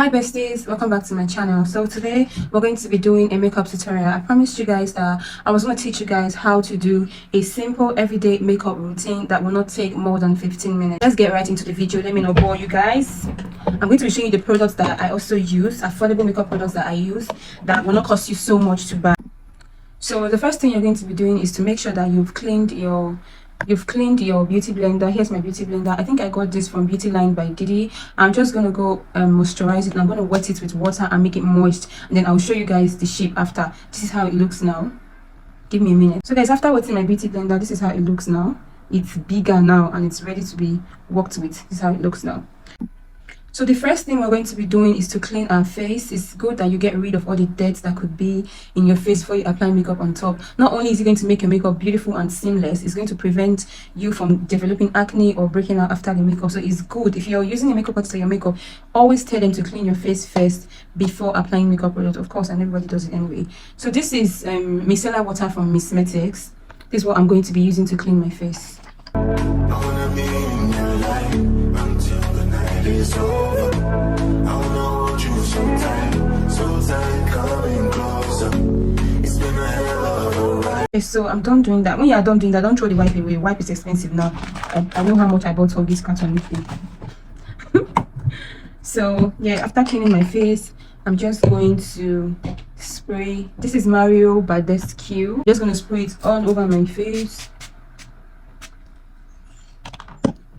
Hi besties, welcome back to my channel. So today we're going to be doing a makeup tutorial. I promised you guys that I was going to teach you guys how to do a simple everyday makeup routine that will not take more than 15 minutes. Let's get right into the video. Let me not bore you guys. I'm going to be showing you the products that I also use, affordable makeup products that I use that will not cost you so much to buy. So the first thing you're going to be doing is to make sure that you've cleaned your beauty blender. Here's my beauty blender. I think I got this from Beauty Line by Didi. I'm just going to go moisturize it, and I'm going to wet it with water and make it moist, and then I'll show you guys the shape after. This is how it looks now. Give me a minute. So guys, after wetting my beauty blender, this is how it looks now. It's bigger now and it's ready to be worked with. This is how it looks now. So the first thing we're going to be doing is to clean our face. It's good that you get rid of all the dirt that could be in your face before you apply makeup on top. Not only is it going to make your makeup beautiful and seamless, it's going to prevent you from developing acne or breaking out after the makeup. So it's good. If you're using a makeup product for your makeup, always tell them to clean your face first before applying makeup product, of course, and everybody does it anyway. So this is micellar water from Missmetics. This is what I'm going to be using to clean my face. It's over. I know you so tight, coming closer. It's been a hell of a ride. Okay, so I'm done doing that. When you are done doing that, don't throw the wipe away. Wipe is expensive now. I know how much I bought for this carton thing. So yeah, after cleaning my face, I'm just going to spray. This is Mario Badescu. Just going to spray it all over my face.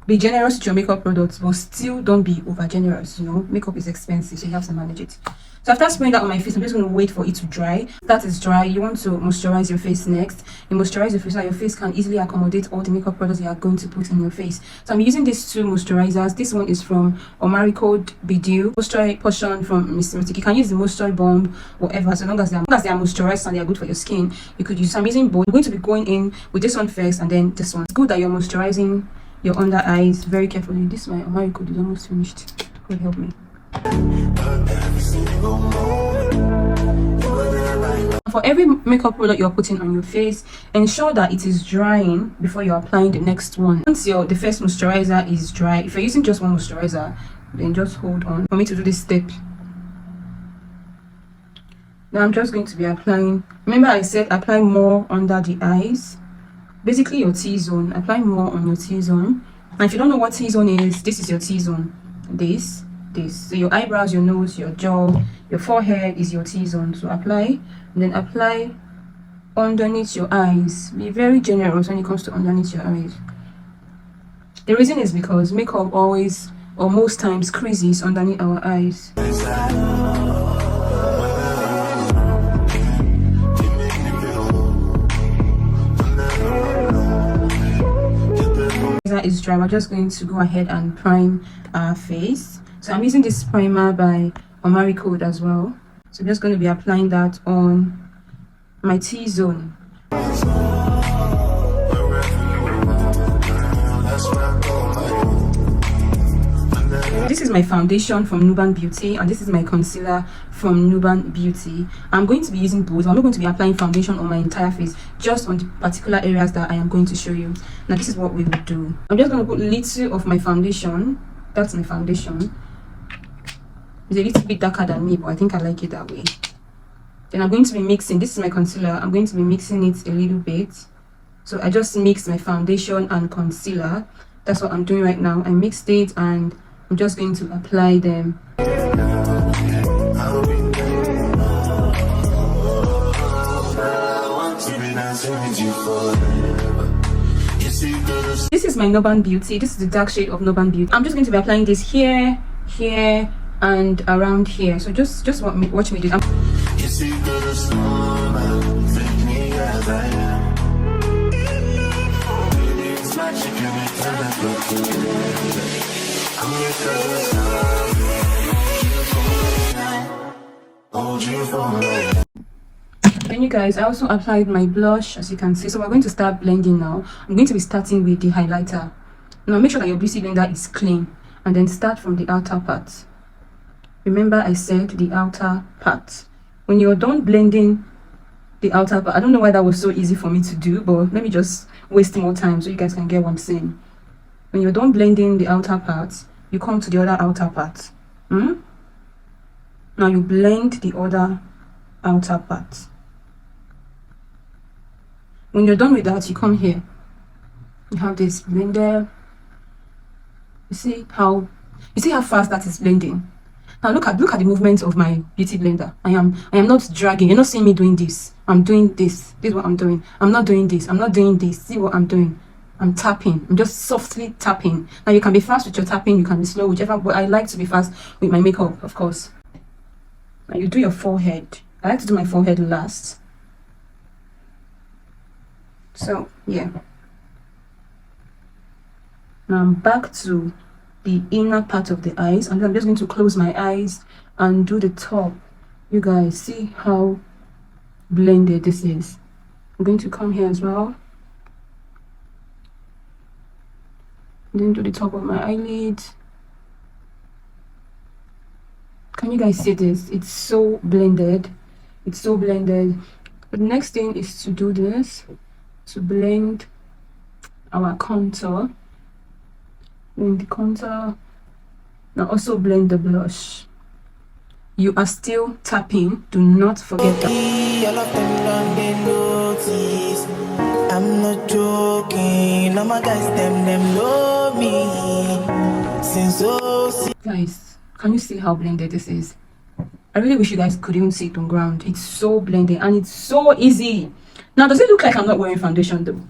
Be generous with your makeup products, but still don't be over generous. You know, makeup is expensive, so you have to manage it. So after spraying that on my face, I'm just going to wait for it to dry. That is dry. You want to moisturize your face next. You moisturize your face so your face can easily accommodate all the makeup products you are going to put in your face. So I'm using these two moisturizers. This one is from Omari Code Bidew Moisture Potion from Missmetics. You can use the Moisture Bomb, whatever, so long as they are moisturized and they are good for your skin. You could use. So I'm using both. I'm going to be going in with this one first and then this one. It's good that you're moisturizing your under eyes very carefully. This my Omari Code is almost finished. God help me. For every makeup product you're putting on your face, ensure that it is drying before you're applying the next one. Once the first moisturizer is dry, if you're using just one moisturizer, then just hold on for me to do this step. Now I'm just going to be applying. Remember I said apply more under the eyes. Basically your T-zone. Apply more on your T-zone. And if you don't know what T-zone is, this is your T-zone. This. So your eyebrows, your nose, your jaw, your forehead is your T-zone. So apply, and then apply underneath your eyes. Be very generous when it comes to underneath your eyes. The reason is because makeup always, or most times, creases underneath our eyes. Is dry. We're just going to go ahead and prime our face. So I'm using this primer by Omari Code as well. So I'm just going to be applying that on my T-zone. This is my foundation from Nuban Beauty, and this is my concealer from Nuban Beauty. I'm going to be using both. I'm not going to be applying foundation on my entire face, just on the particular areas that I am going to show you. Now this is what we will do. I'm just going to put a little of my foundation. That's my foundation. It's a little bit darker than me, but I think I like it that way. Then I'm going to be mixing. This is my concealer. I'm going to be mixing it a little bit. So I just mixed my foundation and concealer. That's what I'm doing right now. I mixed it and I'm just going to apply them. This is my Nuban Beauty. This is the dark shade of Nuban Beauty. I'm just going to be applying this here, here, and around here. So just watch me do that. Then you guys, I also applied my blush, as you can see. So we're going to start blending now. I'm going to be starting with the highlighter. Now make sure that your beauty blender is clean, and then start from the outer part. Remember I said the outer part. When you're done blending the outer part, I don't know why that was so easy for me to do, but let me just waste more time so you guys can get what I'm saying. When you're done blending the outer part, you come to the other outer part. Now you blend the other outer part. When you're done with that, you come here. You have this blender. You see how fast that is blending. Now look at the movements of my beauty blender. I am not dragging. You're not seeing me doing this. I'm doing this. This is what I'm doing. I'm not doing this. I'm not doing this. See what I'm doing? I'm tapping. I'm just softly tapping. Now you can be fast with your tapping. You can be slow, whichever. But I like to be fast with my makeup, of course. Now you do your forehead. I like to do my forehead last. So yeah. Now I'm back to the inner part of the eyes, and I'm just going to close my eyes and do the top. You guys see how blended this is. I'm going to come here as well, then do the top of my eyelid. Can you guys see this? It's so blended. It's so blended. But the next thing is to do this, to blend our contour. Blend the contour. Now also blend the blush. You are still tapping. Do not forget that. All of them done they notice. I'm not joking. All my guys them know me. Since guys, can you see how blended this is? I really wish you guys could even see it on ground. It's so blended and it's so easy. Now, does it look like I'm not wearing foundation though?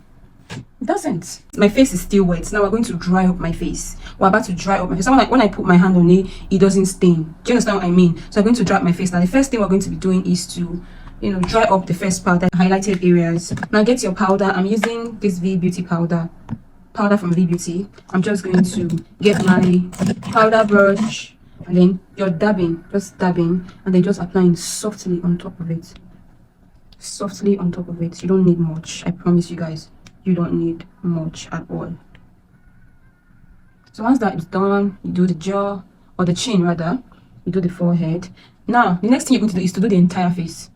It doesn't. My face is still wet. Now we're going to dry up my face. We're about to dry up my face. So when I put my hand on it, it doesn't stain. Do you understand what I mean? So I'm going to dry up my face. Now the first thing we're going to be doing is to, dry up the first part, the highlighted areas. Now get your powder. I'm using this V Beauty powder from V Beauty. I'm just going to get my powder brush, and then you're dabbing, just dabbing, and then just applying softly on top of it. Softly on top of it. You don't need much. I promise you guys. You don't need much at all. So once that is done, you do the jaw, or the chin rather. You do the forehead. Now the next thing you're going to do is to do the entire face.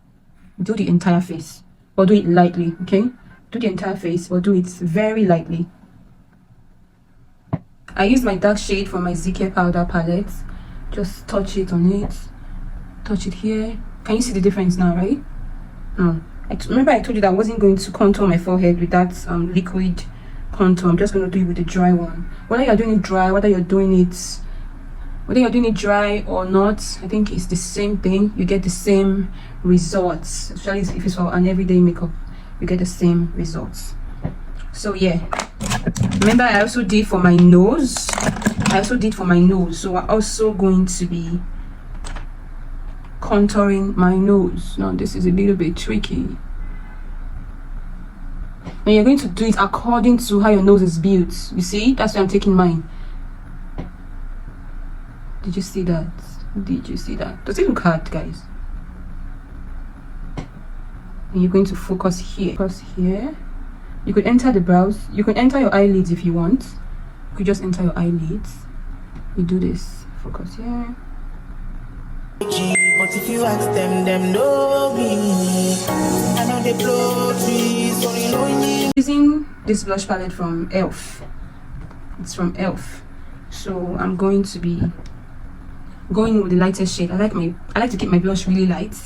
Do the entire face, or do it lightly. Okay, do the entire face, or do it very lightly. I use my dark shade from my ZK powder palette. Just touch it on it. Touch it here. Can you see the difference now, right? No. Remember I told you that I wasn't going to contour my forehead with that liquid contour. I'm just going to do it with the dry one. Whether you're doing it dry, whether you're doing it dry or not, I think it's the same thing. You get the same results. Especially if it's for an everyday makeup, you get the same results. So yeah. Remember I also did for my nose. So we're also going to be contouring my nose. Now this is a little bit tricky, and you're going to do it according to how your nose is built. You see, that's why I'm taking mine. Did you see that? Does it look hard, guys? And you're going to focus here. You could enter the brows, you could enter your eyelids if you want. You could just enter your eyelids. You do this, focus here. but if you ask them know me. I know they blow trees, so you know me. Using this blush palette from ELF. It's from ELF. So I'm going to be going with the lightest shade. I like to keep my blush really light.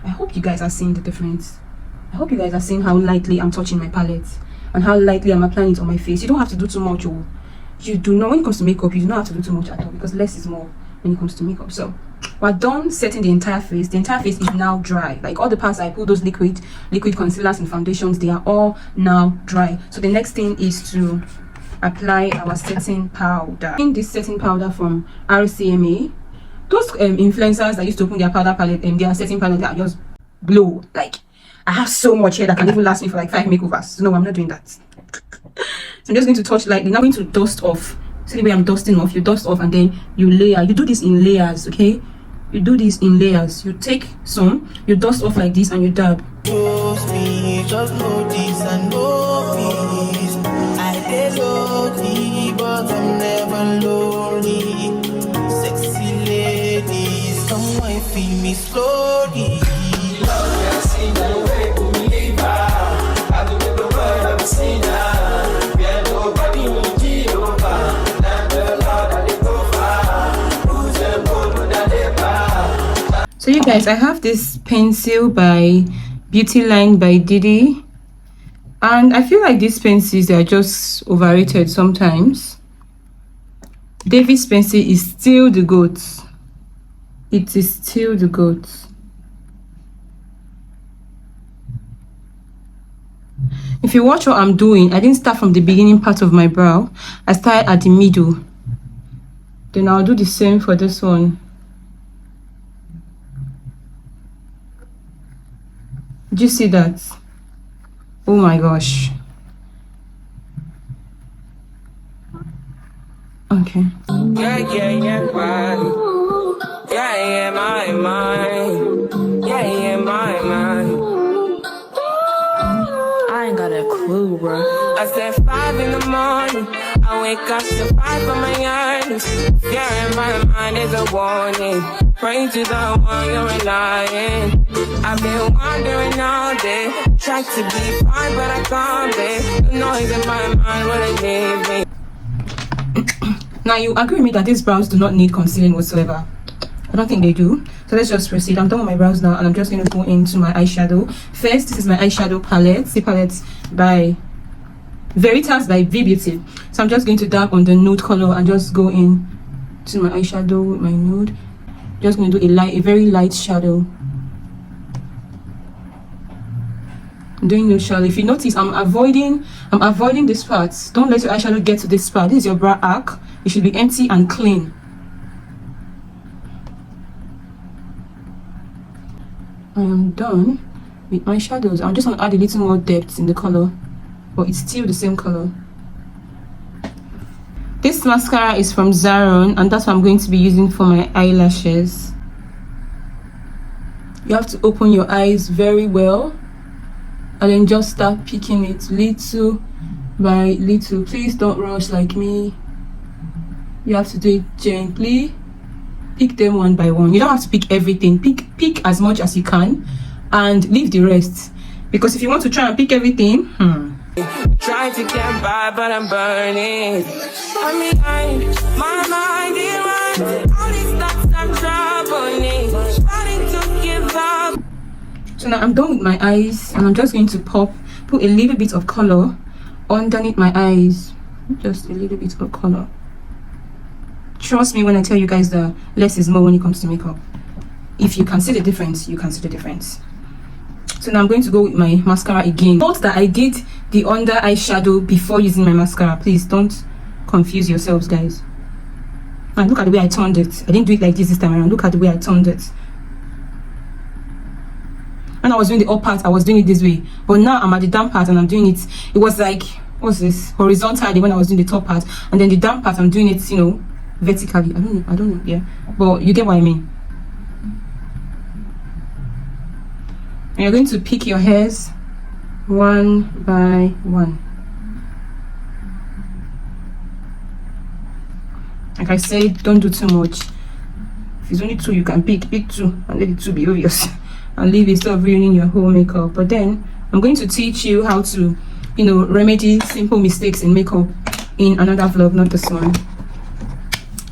I hope you guys are seeing the difference. I hope you guys are seeing how lightly I'm touching my palette and how lightly I'm applying it on my face. You don't have to do too much. You do not, when it comes to makeup, you do not have to do too much at all, because less is more when it comes to makeup. So we're done setting the entire face. The entire face is now dry. Like all the parts I put those liquid concealers and foundations, they are all now dry. So the next thing is to apply our setting powder. In this setting powder from RCMA, those influencers that used to open their powder palette and their setting powder, they are just blow. Like, I have so much hair that can even last me for like 5 makeovers. So no, I'm not doing that. So I'm just going to touch lightly. Now I'm going to dust off. See the way I'm dusting off? You dust off and then you layer. You do this in layers, okay? You do this in layers. You take some, you dust off like this, and you dab. Just know this and know peace. I did lonely, but I'm never lonely. Sexy ladies, come and feel me slowly. So you guys, I have this pencil by Beauty Line by Didi, and I feel like these pencils are just overrated sometimes. David's pencil is still the GOAT. It is still the GOAT. If you watch what I'm doing, I didn't start from the beginning part of my brow. I started at the middle. Then I'll do the same for this one. Did you see that? Oh my gosh. Okay. Yeah, yeah, yeah, man. Yeah, yeah, my mind. Yeah, yeah, my mind. I ain't got a clue, bro. I said 5 in the morning. I wake up to 5 on my earnings. Yeah, in my mind is a warning. Pray to the one you're relying. I've been wandering all day. Tried to be fine, but I can't be. The noise in my mind wouldn't leave me. Now you agree with me that these brows do not need concealing whatsoever. I don't think they do. So let's just proceed. I'm done with my brows now, and I'm just going to go into my eyeshadow. First, this is my eyeshadow palette. The palette by Veritas by V Beauty. So I'm just going to dab on the nude color and just go in to my eyeshadow with my nude. Just going to do a very light shadow. I'm doing nude shadow. If you notice, I'm avoiding this part. Don't let your eyeshadow get to this part. This is your brow arc. It should be empty and clean. I am done with my shadows. I'm just going to add a little more depth in the color, but it's still the same color. This mascara is from Zaron, and that's what I'm going to be using for my eyelashes. You have to open your eyes very well and then just start picking it little by little. Please don't rush like me. You have to do it gently. Pick them one by one. You don't have to pick everything. Pick as much as you can and leave the rest, because if you want to try and pick everything, Trying to get by, but I'm burning. I'm behind, my mind is run. All these thoughts I'm troubling, starting to give up. so now I'm done with my eyes, and I'm just going to put a little bit of color underneath my eyes. Just a little bit of color. Trust me when I tell you guys that less is more when it comes to makeup. If you can see the difference, you can see the difference. So now I'm going to go with my mascara again. Note that I did the under eyeshadow before using my mascara. Please don't confuse yourselves, guys. And look at the way I turned it. I didn't do it like this time around. Look at the way I turned it. When I was doing the up part, I was doing it this way, but now I'm at the down part and I'm doing it. It was like, what's this, horizontally when I was doing the top part, and then the down part I'm doing it, you know, vertically. I don't know, yeah, but you get what I mean. And you're going to pick your hairs one by one. Like I said, don't do too much. If it's only 2, you can pick 2 and let the 2 be obvious and leave it, instead of ruining your whole makeup. But then I'm going to teach you how to, you know, remedy simple mistakes in makeup in another vlog, not this one.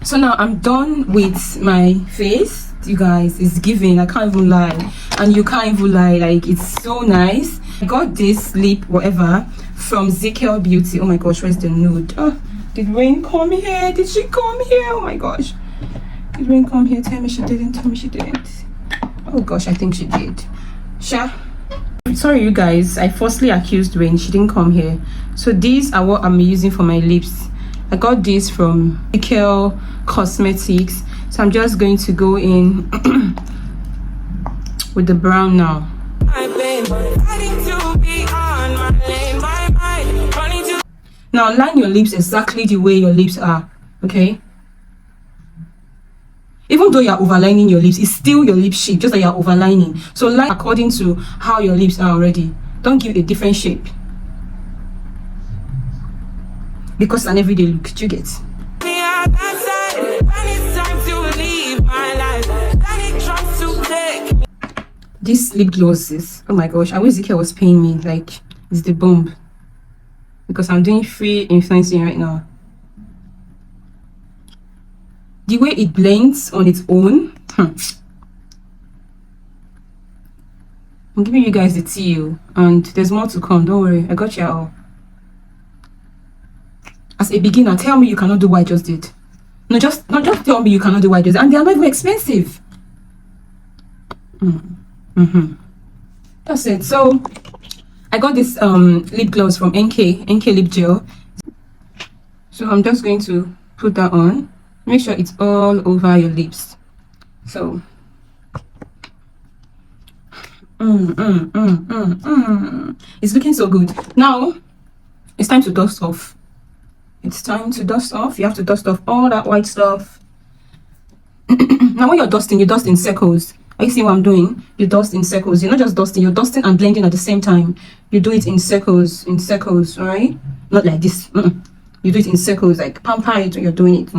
So now I'm done with my face. You guys, it's giving. I can't even lie, and you can't even lie. Like, it's so nice. I got this lip whatever from ZK Beauty. Oh my gosh, where's the nude? Oh, did Rain come here? Did she come here? Oh my gosh, did Rain come here? Tell me she didn't. Tell me she didn't. Oh gosh, I think she did. Sha. Sorry you guys, I falsely accused Rain. She didn't come here. So these are what I'm using for my lips. I got this from ZK Cosmetics. So I'm just going to go in with the brown now. Now line your lips exactly the way your lips are, okay? Even though you're overlining your lips, it's still your lip shape, just like you're overlining. So line according to how your lips are already. Don't give it a different shape, because it's an everyday look. Do you get? These lip glosses, oh my gosh, I wish ZK was paying me. Like, it's the bomb, because I'm doing free influencing right now. The way it blends on its own, I'm giving you guys the tea, and there's more to come. Don't worry, I got you all. As a beginner, tell me you cannot do what I just did. No, just tell me you cannot do what I just did. And they are not even expensive. That's it. So I got this lip gloss from NK lip gel. So I'm just going to put that on. Make sure it's all over your lips. So it's looking so good. Now it's time to dust off. It's time to dust off. You have to dust off all that white stuff. Now when you're dusting, you dust in circles. Are you seeing what I'm doing? You dust in circles. You're not just dusting, you're dusting and blending at the same time. You do it in circles, all right? Not like this. You do it in circles, like pamper it when you're doing it.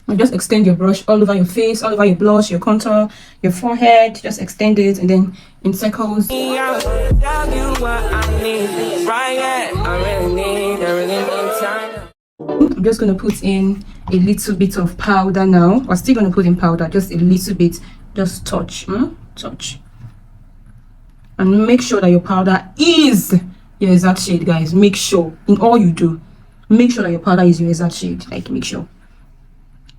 And just extend your brush all over your face, all over your blush, your contour, your forehead. Just extend it, and then in circles. Tell you what I need. Right, I really need time. I'm just going to put in a little bit of powder now. We're still going to put in powder, just a little bit. Just touch, touch. And make sure that your powder is your exact shade, guys. Make sure, in all you do, make sure that your powder is your exact shade. Like, make sure.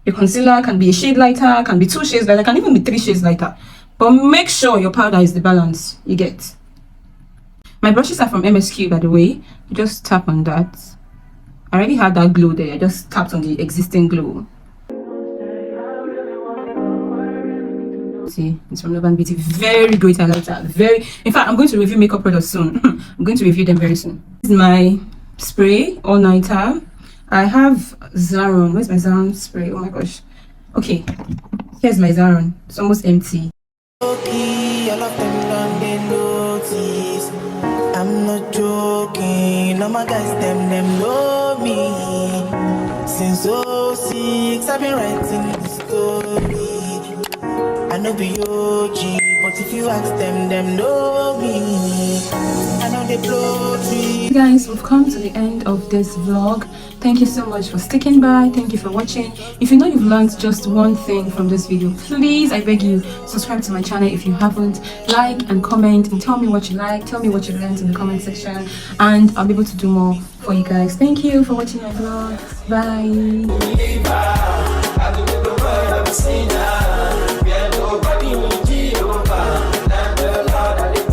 Your concealer can be a shade lighter, can be 2 shades lighter, can even be 3 shades lighter. But make sure your powder is the balance you get. My brushes are from MSQ, by the way. You just tap on that. I already had that glow there. I just tapped on the existing glow. See, it's from Urban Beauty. Very great highlighter. In fact, I'm going to review makeup products soon. I'm going to review them very soon. This is my spray all-nighter. I have Zaron. Where's my Zaron spray? Oh my gosh. Okay, here's my Zaron. It's almost empty. Okay, all of them done they notice. I'm not joking. All my guys, them know me. Since 06, I've been writing the story. I know be OG, but if you ask them know me. I know they blow me. Guys, we've come to the end of this vlog. Thank you so much for sticking by. Thank you for watching. If you know you've learned just one thing from this video, please, I beg you, subscribe to my channel if you haven't. Like and comment and tell me what you like. Tell me what you learned in the comment section, and I'll be able to do more for you guys. Thank you for watching my vlog. Bye.